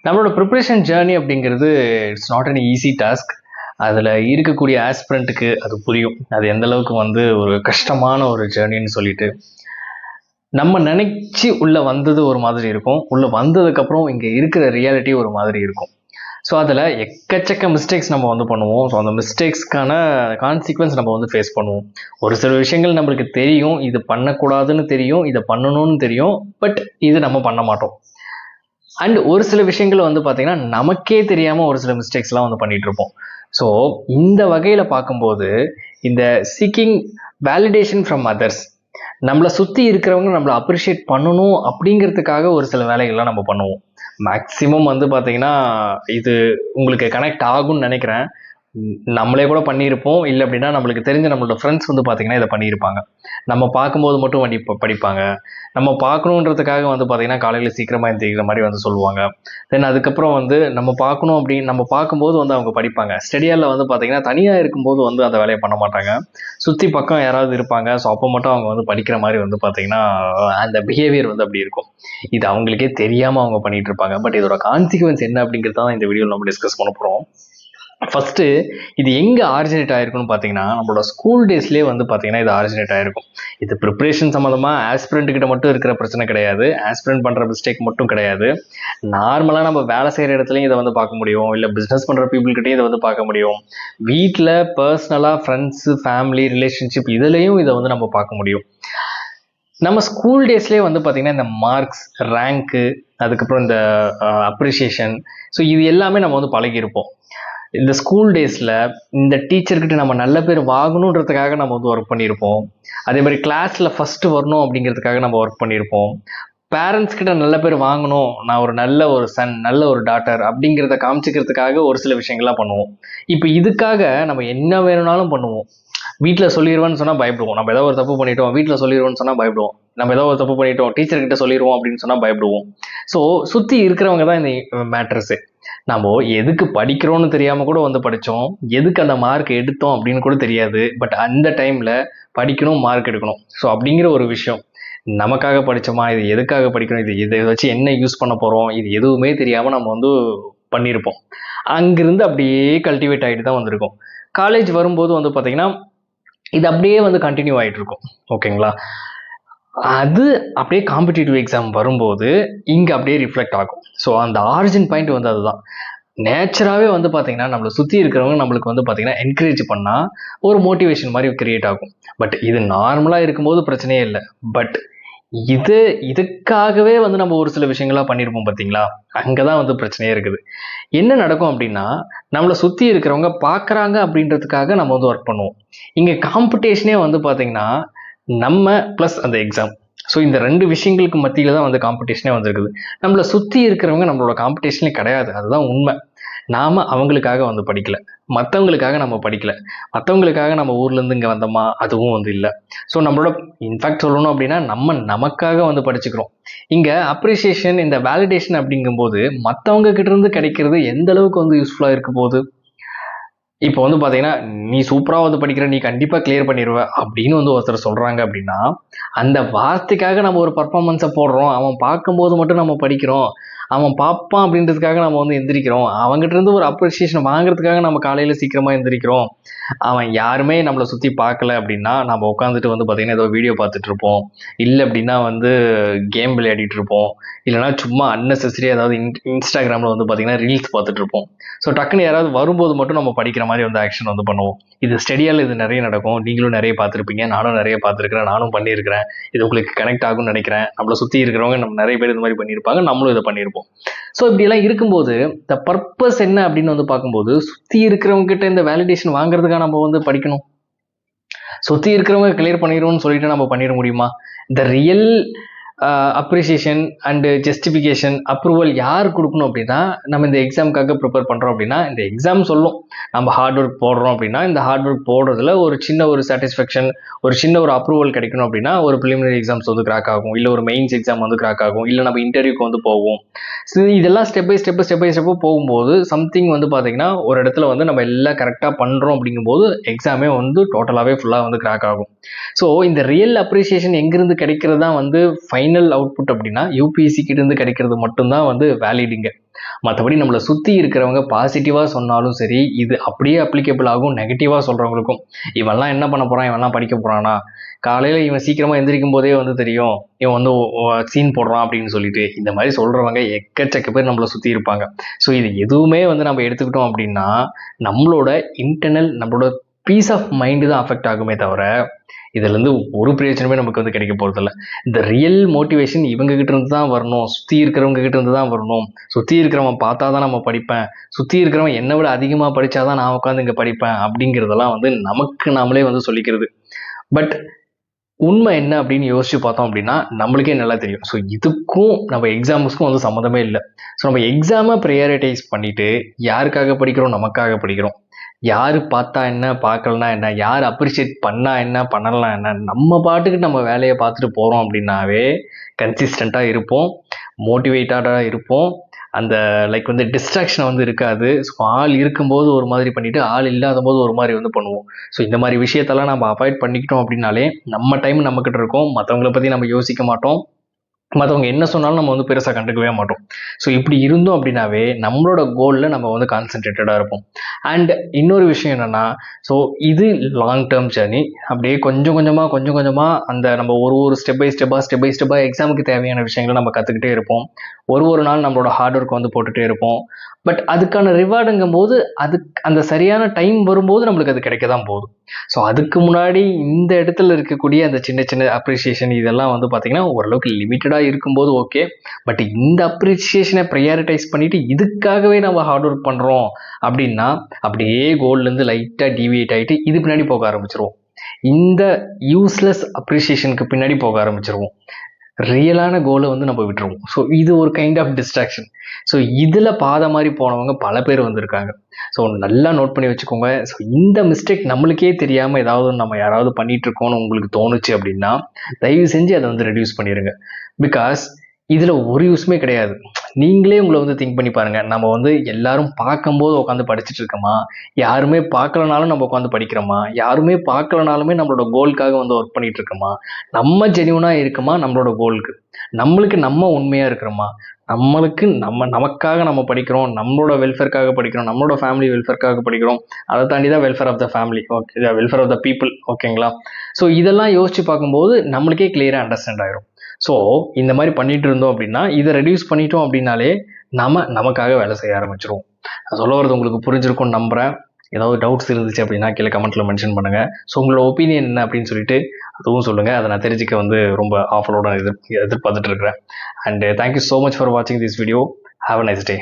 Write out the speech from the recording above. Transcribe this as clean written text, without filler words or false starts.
நம்மளோட preparation journey அப்படிங்கிறது it's not an easy task. அதில் இருக்கக்கூடிய ஆஸ்பிரண்ட்டுக்கு அது புரியும், அது எந்த அளவுக்கு வந்து ஒரு கஷ்டமான ஒரு ஜேர்னின்னு சொல்லிட்டு. நம்ம நினைச்சு உள்ள வந்தது ஒரு மாதிரி இருக்கும், உள்ள வந்ததுக்கப்புறம் இங்கே இருக்கிற ரியாலிட்டி ஒரு மாதிரி இருக்கும். ஸோ அதில் எக்கச்சக்க மிஸ்டேக்ஸ் நம்ம வந்து பண்ணுவோம். ஸோ அந்த மிஸ்டேக்ஸ்க்கான கான்சிக்வன்ஸ் நம்ம வந்து ஃபேஸ் பண்ணுவோம். ஒரு சில விஷயங்கள் நம்மளுக்கு தெரியும், இது பண்ணக்கூடாதுன்னு தெரியும், இதை பண்ணணும்னு தெரியும், பட் இது நம்ம பண்ண மாட்டோம். அண்ட் ஒரு சில விஷயங்கள் வந்து பார்த்தீங்கன்னா நமக்கே தெரியாமல் ஒரு சில மிஸ்டேக்ஸ்லாம் வந்து பண்ணிட்டு இருப்போம். ஸோ இந்த வகையில் பார்க்கும்போது இந்த சீக்கிங் வேலிடேஷன் ஃப்ரம் அதர்ஸ், நம்மளை சுற்றி இருக்கிறவங்க நம்மளை அப்ரிஷியேட் பண்ணணும் அப்படிங்கிறதுக்காக ஒரு சில வேலைகள்லாம் நம்ம பண்ணுவோம். மேக்ஸிமம் வந்து பார்த்தீங்கன்னா இது உங்களுக்கு கனெக்ட் ஆகும்னு நினைக்கிறேன். நம்மளே கூட பண்ணியிருப்போம், இல்லை அப்படின்னா நம்மளுக்கு தெரிஞ்ச நம்மளோட ஃப்ரெண்ட்ஸ் வந்து பார்த்தீங்கன்னா இதை பண்ணியிருப்பாங்க. நம்ம பார்க்கும்போது மட்டும் படிப்பாங்க. நம்ம பார்க்கணுன்றதுக்காக வந்து பார்த்தீங்கன்னா காலையில் சீக்கிரமாக எழுந்திரிக்கிற மாதிரி வந்து சொல்லுவாங்க. தென் அதுக்கப்புறம் வந்து நம்ம பார்க்கணும் அப்படின்னு நம்ம பார்க்கும்போது வந்து அவங்க படிப்பாங்க. ஸ்டடியாவில் வந்து பார்த்தீங்கன்னா தனியாக இருக்கும்போது வந்து அந்த வேலையை பண்ண மாட்டாங்க. சுற்றி பக்கம் யாராவது இருப்பாங்க, ஸோ அப்போ மட்டும் அவங்க வந்து படிக்கிற மாதிரி வந்து பார்த்தீங்கன்னா அந்த பிஹேவியர் வந்து அப்படி இருக்கும். இது அவங்களுக்கே தெரியாமல் அவங்க பண்ணிட்டு இருப்பாங்க. பட் இதோட கான்சிக்வன்ஸ் என்ன அப்படிங்கிறது தான் இந்த வீடியோவில் நம்ம டிஸ்கஸ் பண்ண போகிறோம். ஃபஸ்ட்டு இது எங்கே ஆரிஜினேட் ஆகிருக்குன்னு பார்த்தீங்கன்னா நம்மளோட ஸ்கூல் டேஸ்லேயே வந்து பார்த்தீங்கன்னா இது ஆரிஜினேட் ஆகிருக்கும். இது ப்ரிப்ரேஷன் சம்மந்தமாக ஆஸ்பிரண்ட்டுக்கிட்ட மட்டும் இருக்கிற பிரச்சனை கிடையாது, ஆஸ்பிரண்ட் பண்ணுற மிஸ்டேக் மட்டும் கிடையாது. நார்மலாக நம்ம வேலை செய்கிற இடத்துலையும் இதை வந்து பார்க்க முடியும், இல்லை பிஸ்னஸ் பண்ணுற பீப்புள்கிட்டையும் இதை வந்து பார்க்க முடியும். வீட்டில் பர்சனலாக ஃப்ரெண்ட்ஸு, ஃபேமிலி, ரிலேஷன்ஷிப் இதுலேயும் இதை வந்து நம்ம பார்க்க முடியும். நம்ம ஸ்கூல் டேஸ்லேயே வந்து பார்த்திங்கன்னா இந்த மார்க்ஸ், ரேங்க்கு, அதுக்கப்புறம் இந்த அப்ரிஷியேஷன், ஸோ இது எல்லாமே நம்ம வந்து பழகியிருப்போம். இந்த ஸ்கூல் டேஸில் இந்த டீச்சர்கிட்ட நம்ம நல்ல பேர் வாங்கணுன்றதுக்காக நம்ம வந்து ஒர்க் பண்ணியிருப்போம். அதே மாதிரி கிளாஸில் ஃபஸ்ட்டு வரணும் அப்படிங்கிறதுக்காக நம்ம ஒர்க் பண்ணியிருப்போம். பேரண்ட்ஸ் கிட்ட நல்ல பேர் வாங்கணும், நான் ஒரு நல்ல ஒரு சன், நல்ல ஒரு டாட்டர் அப்படிங்கிறத காமிச்சிக்கிறதுக்காக ஒரு சில விஷயங்கள்லாம் பண்ணுவோம். இப்போ இதுக்காக நம்ம என்ன வேணும்னாலும் பண்ணுவோம். வீட்டில் சொல்லிடுவேன்னு சொன்னால் பயப்படுவோம். நம்ம ஏதோ ஒரு தப்பு பண்ணிட்டோம், வீட்டில் சொல்லிடுவோன்னு சொன்னால் பயப்படுவோம். நம்ம ஏதோ ஒரு தப்பு பண்ணிட்டோம், டீச்சர்கிட்ட சொல்லிடுவோம் அப்படின்னு சொன்னால் பயப்படுவோம். ஸோ சுற்றி இருக்கிறவங்க தான் இந்த மேட்ரஸு. நம்ம எதுக்கு படிக்கிறோன்னு தெரியாமல் கூட வந்து படித்தோம், எதுக்கு அந்த மார்க் எடுத்தோம் அப்படின்னு கூட தெரியாது. பட் அந்த டைமில் படிக்கணும், மார்க் எடுக்கணும், ஸோ அப்படிங்கிற ஒரு விஷயம். நமக்காக படித்தோமா, இது எதுக்காக படிக்கணும், இது இதை வச்சு என்ன யூஸ் பண்ண போகிறோம், இது எதுவுமே தெரியாமல் நம்ம வந்து பண்ணியிருப்போம். அங்கிருந்து அப்படியே கல்டிவேட் ஆகிட்டு தான் வந்திருக்கோம். காலேஜ் வரும்போது வந்து பார்த்திங்கன்னா இது அப்படியே வந்து கண்டினியூ ஆகிட்டு இருக்கும். ஓகேங்களா? அது அப்படியே காம்படிட்டிவ் எக்ஸாம் வரும்போது இங்கே அப்படியே ரிஃப்ளெக்ட் ஆகும். ஸோ அந்த ஆரிஜின் பாயிண்ட் வந்து அதுதான். நேச்சராகவே வந்து பார்த்தீங்கன்னா நம்மளை சுற்றி இருக்கிறவங்க நம்மளுக்கு வந்து பார்த்தீங்கன்னா என்கரேஜ் பண்ணால் ஒரு மோட்டிவேஷன் மாதிரி கிரியேட் ஆகும். பட் இது நார்மலாக இருக்கும்போது பிரச்சனையே இல்லை. பட் இதுக்காகவே வந்து நம்ம ஒரு சில விஷயங்கள்லாம் பண்ணியிருப்போம் பார்த்தீங்களா, அங்கே தான் வந்து பிரச்சனையே இருக்குது. என்ன நடக்கும் அப்படின்னா நம்மளை சுற்றி இருக்கிறவங்க பார்க்குறாங்க அப்படின்றதுக்காக நம்ம வந்து ஒர்க் பண்ணுவோம். இங்கே காம்படிஷனே வந்து பார்த்தீங்கன்னா நம்ம ப்ளஸ் அந்த எக்ஸாம். ஸோ இந்த 2 விஷயங்களுக்கு மத்தியில் தான் வந்து காம்படிஷனே வந்துருக்குது. நம்மளை சுற்றி இருக்கிறவங்க நம்மளோட காம்படிஷனே கிடையாது, அதுதான் உண்மை. நாம் அவங்களுக்காக வந்து படிக்கலை, மற்றவங்களுக்காக நம்ம படிக்கலை, மற்றவங்களுக்காக நம்ம ஊர்லேருந்து இங்கே வந்தோமா, அதுவும் வந்து இல்லை. ஸோ நம்மளோட இன்ஃபேக்ட் சொல்லணும் அப்படின்னா நம்ம நமக்காக வந்து படிச்சுக்கிறோம். இங்கே அப்ரிசியேஷன், இந்த வேலிடேஷன் அப்படிங்கும்போது மற்றவங்க கிட்டேருந்து கிடைக்கிறது எந்த அளவுக்கு வந்து யூஸ்ஃபுல்லாக இருக்க போகுது. இப்போ வந்து பார்த்தீங்கன்னா நீ சூப்பராக வந்து படிக்கிற, நீ கண்டிப்பாக கிளியர் பண்ணிடுவ அப்படின்னு வந்து ஒருத்தர் சொல்கிறாங்க அப்படின்னா அந்த வார்த்தைக்காக நம்ம ஒரு பர்ஃபார்மன்ஸை போடுறோம். அவன் பார்க்கும்போது மட்டும் நம்ம படிக்கிறோம், அவன் பார்ப்பான் அப்படின்றதுக்காக நம்ம வந்து எந்திரிக்கிறோம், அவங்ககிட்ட இருந்து ஒரு அப்ரிசியேஷன் வாங்குறதுக்காக நம்ம காலையில் சீக்கிரமாக எந்திரிக்கிறோம். அவன் யாருமே நம்மளை சுற்றி பார்க்கல அப்படின்னா நம்ம உட்காந்துட்டு வந்து பார்த்தீங்கன்னா ஏதோ வீடியோ பார்த்துட்டு இருப்போம், இல்லை அப்படின்னா வந்து கேம் விளையாடிட்டு இருப்போம், இல்லைனா சும்மா அன்னெசரியாக ஏதாவது இன்ஸ்டாகிராமில் வந்து பார்த்தீங்கன்னா ரீல்ஸ் பார்த்துட்டு இருப்போம். ஸோ டக்குன்னு யாராவது வரும்போது மட்டும் நம்ம படிக்கிற மாதிரி வந்து ஆக்ஷன் வந்து பண்ணுவோம். இது ஸ்டடியால் இது நிறைய நடக்கும், நீங்களும் நிறைய பார்த்துருப்பீங்க, நானும் நிறைய பார்த்துருக்கிறேன், நானும் பண்ணியிருக்கிறேன். இது உங்களுக்கு கனெக்ட் ஆகும்னு நினைக்கிறேன். நம்மளை சுற்றி இருக்கிறவங்க நம்ம நிறைய பேர் இந்த மாதிரி பண்ணியிருப்பாங்க, நம்மளும் இதை பண்ணியிருப்போம். ஸோ இப்படியெல்லாம் இருக்கும்போது த பர்பஸ் என்ன அப்படின்னு வந்து பார்க்கும்போது சுற்றி இருக்கிறவங்க கிட்ட இந்த வேலிடேஷன் வாங்குறதுக்காக நம்ம வந்து படிக்கணும். சுற்றி இருக்கிறவங்க கிளியர் பண்ணிடுவோம்னு சொல்லிட்டு நம்ம பண்ணிட முடியுமா? The real appreciation and justification, approval யார் கொடுக்கணும் அப்படின்னா நம்ம இந்த எக்ஸாமுக்காக ப்ரிப்பேர் பண்ணுறோம் அப்படின்னா இந்த எக்ஸாம் சொல்லும் நம்ம ஹார்ட் ஒர்க் போடுறோம் அப்படின்னா இந்த ஹார்ட் ஒர்க் போடுறதுல ஒரு சின்ன ஒரு சாட்டிஸ்ஃபேக்ஷன், ஒரு சின்ன ஒரு அப்ரூவல் கிடைக்கணும் அப்படின்னா ஒரு ப்ரிலிமினரி எக்ஸாம்ஸ் வந்து கிராக் ஆகும், இல்லை ஒரு மெயின்ஸ் எக்ஸாம் வந்து கிராக் ஆகும், இல்லை நம்ம இன்டர்வியூக்கு வந்து போவோம். ஸோ இதெல்லாம் ஸ்டெப் பை ஸ்டெப்பு போகும்போது சம்திங் வந்து பார்த்தீங்கன்னா ஒரு இடத்துல வந்து நம்ம எல்லாம் கரெக்டாக பண்ணுறோம் அப்படிங்கும்போது எக்ஸாமே வந்து டோட்டலாகவே ஃபுல்லாக வந்து கிராக் ஆகும். ஸோ இந்த ரியல் அப்ரிசியேஷன் எங்கிருந்து கிடைக்கிறது தான் வந்து ஃபைனல் அவுட்புட் அப்படின்னா யூபிஎஸ்சி கிட்ட இருந்து கிடைக்கிறது மட்டும்தான் வந்து வேலிடுங்க. மற்றபடி நம்மளை சுற்றி இருக்கிறவங்க பாசிட்டிவாக சொன்னாலும் சரி, இது அப்படியே அப்ளிகபிள் ஆகும் நெகட்டிவாக சொல்கிறவங்களுக்கும். இவன்லாம் என்ன பண்ண போகிறான், இவன்லாம் படிக்க போகிறானா, காலையில் இவன் சீக்கிரமாக எந்திரிக்கும் போதே வந்து தெரியும் இவன் வந்து சீன் போடுறான் அப்படின்னு சொல்லிட்டு, இந்த மாதிரி சொல்கிறவங்க எக்கச்சக்க பேர் நம்மளை சுற்றி இருப்பாங்க. ஸோ இது எதுவுமே வந்து நம்ம எடுத்துக்கிட்டோம் அப்படின்னா நம்மளோட இன்டர்னல், நம்மளோட பீஸ் ஆஃப் மைண்டு தான் அஃபெக்ட் ஆகுமே தவிர இதுலேருந்து ஒரு பிரயோஜனமே நமக்கு வந்து கிடைக்க போகிறதில்ல. இந்த ரியல் மோட்டிவேஷன் இவங்க கிட்ட இருந்து தான் வரணும், சுற்றி இருக்கிறவங்க கிட்ட இருந்து தான் வரணும். சுற்றி இருக்கிறவன் பார்த்தா தான் நம்ம படிப்பேன், சுற்றி இருக்கிறவன் என்னை விட அதிகமாக படித்தாதான் நான் உட்காந்து இங்கே படிப்பேன் அப்படிங்கிறதெல்லாம் வந்து நமக்கு நாமளே வந்து சொல்லிக்கிறது. பட் உண்மை என்ன அப்படின்னு யோசிச்சு பார்த்தோம் அப்படின்னா நம்மளுக்கே நல்லா தெரியும். ஸோ இதுக்கும் நம்ம எக்ஸாம்ஸ்க்கும் வந்து சம்மந்தமே இல்லை. ஸோ நம்ம எக்ஸாமை ப்ரையாரிட்டைஸ் பண்ணிட்டு யாருக்காக படிக்கிறோம், நமக்காக படிக்கிறோம். யார் பார்த்தா என்ன, பார்க்கலனா என்ன, யார் அப்ரிஷியேட் பண்ணா என்ன, பண்ணலாம் என்ன, நம்ம பாட்டுக்கு நம்ம வேலையை பார்த்துட்டு போகிறோம் அப்படின்னாவே கன்சிஸ்டண்ட்டாக இருப்போம், மோட்டிவேட்டடாக இருப்போம். அந்த லைக் வந்து டிஸ்ட்ராக்ஷன் வந்து இருக்காது. ஸோ ஆள் இருக்கும்போது ஒரு மாதிரி பண்ணிவிட்டு ஆள் இல்லாத போது ஒரு மாதிரி வந்து பண்ணுவோம். ஸோ இந்த மாதிரி விஷயத்தெல்லாம் நம்ம அவாய்ட் பண்ணிக்கிட்டோம் அப்படின்னாலே நம்ம டைம் நம்மக்கிட்ட இருக்கும். மற்றவங்கள பற்றி நம்ம யோசிக்க மாட்டோம். மற்றவங்க என்ன சொன்னாலும் நம்ம வந்து பெருசாக கண்டுக்கவே மாட்டோம். ஸோ இப்படி இருந்தோம் அப்படின்னாவே நம்மளோட கோலில் நம்ம வந்து கான்சென்ட்ரேட்டடாக இருப்போம். அண்ட் இன்னொரு விஷயம் என்னென்னா, ஸோ இது லாங் டேர்ம் ஜேர்னி. அப்படியே கொஞ்சம் கொஞ்சமாக அந்த நம்ம ஒரு ஸ்டெப் பை ஸ்டெப்பாக எக்ஸாமுக்கு தேவையான விஷயங்களை நம்ம கற்றுக்கிட்டே இருப்போம். ஒரு நாள் நம்மளோட ஹார்ட் ஒர்க் வந்து போட்டுகிட்டே இருப்போம். பட் அதுக்கான ரிவார்டுங்கும் போது அந்த சரியான டைம் வரும்போது நம்மளுக்கு அது கிடைக்க தான் போகுது. ஸோ அதுக்கு முன்னாடி இந்த இடத்துல இருக்கக்கூடிய அந்த சின்ன சின்ன அப்ரிசியேஷன் இதெல்லாம் வந்து பார்த்திங்கன்னா ஓரளவுக்கு லிமிட்டடாக இருக்கும்போது ஓகே. பட் இந்த அப்ரிசியேஷனை ப்ரையாரிட்டைஸ் பண்ணிவிட்டு இதுக்காகவே நம்ம ஹார்ட் ஒர்க் பண்ணுறோம் அப்படின்னா அப்படியே கோல்லேருந்து லைட்டாக டிவியேட் ஆகிட்டு இது பின்னாடி போக ஆரம்பிச்சிருவோம். இந்த யூஸ்லெஸ் அப்ரிசியேஷனுக்கு பின்னாடி போக ஆரம்பிச்சிருவோம். ரியலான கோலை வந்து நம்ம விட்டுருவோம். ஸோ இது ஒரு கைண்ட் ஆஃப் டிஸ்ட்ராக்ஷன். ஸோ இதில் பாதை மாதிரி போனவங்க பல பேர் வந்திருக்காங்க. ஸோ நல்லா நோட் பண்ணி வச்சுக்கோங்க. ஸோ இந்த மிஸ்டேக் நம்மளுக்கே தெரியாமல் ஏதாவது நம்ம யாராவது பண்ணிகிட்ருக்கோன்னு உங்களுக்கு தோணுச்சு அப்படின்னா தயவு செஞ்சு அதை வந்து ரெடியூஸ் பண்ணிடுங்க. பிகாஸ் இதில் ஒரு யூஸுமே கிடையாது. நீங்களே உங்களை வந்து திங்க் பண்ணி பாருங்கள். நம்ம வந்து எல்லாரும் பார்க்கும்போது உட்காந்து படிச்சுட்டு இருக்கோமா, யாருமே பார்க்கலனாலும் நம்ம உட்காந்து படிக்கிறோமா, யாருமே பார்க்கலனாலுமே நம்மளோட கோலுக்காக வந்து ஒர்க் பண்ணிட்டு இருக்கோமா, நம்ம ஜெனியூனாக இருக்குமா நம்மளோட கோலுக்கு, நம்மளுக்கு நம்ம உண்மையாக இருக்கிறோமா, நமக்காக நம்ம படிக்கிறோம், நம்மளோட வெல்ஃபேருக்காக படிக்கிறோம், நம்மளோட ஃபேமிலி வெல்ஃபேருக்காக படிக்கிறோம். அதை தாண்டி தான் welfare of the family, okay, welfare of the people, ஓகேங்களா. ஸோ இதெல்லாம் யோசிச்சு பார்க்கும்போது நம்மளுக்கே கிளியராக அண்டர்ஸ்டாண்ட் ஆகிடும். ஸோ இந்த மாதிரி பண்ணிட்டு இருந்தோம் அப்படின்னா இதை ரெடியூஸ் பண்ணிட்டோம் அப்படின்னாலே நமக்காக வேலை செய்ய ஆரம்பிச்சிருவோம். நான் சொல்ல வரது உங்களுக்கு புரிஞ்சிருக்கும்னு நம்புகிறேன். ஏதாவது டவுட்ஸ் இருந்துச்சு அப்படின்னா கீழே கமெண்ட்டில் மென்ஷன் பண்ணுங்கள். ஸோ உங்களோட ஒப்பீனியன் என்ன அப்படின்னு சொல்லிட்டு அதுவும் சொல்லுங்கள். அதை நான் தெரிஞ்சுக்க வந்து ரொம்ப ஆஃபலோட எதிர்பார்த்துட்டு இருக்கிறேன். And thank you so much for வாட்சிங் this video. Have a nice day.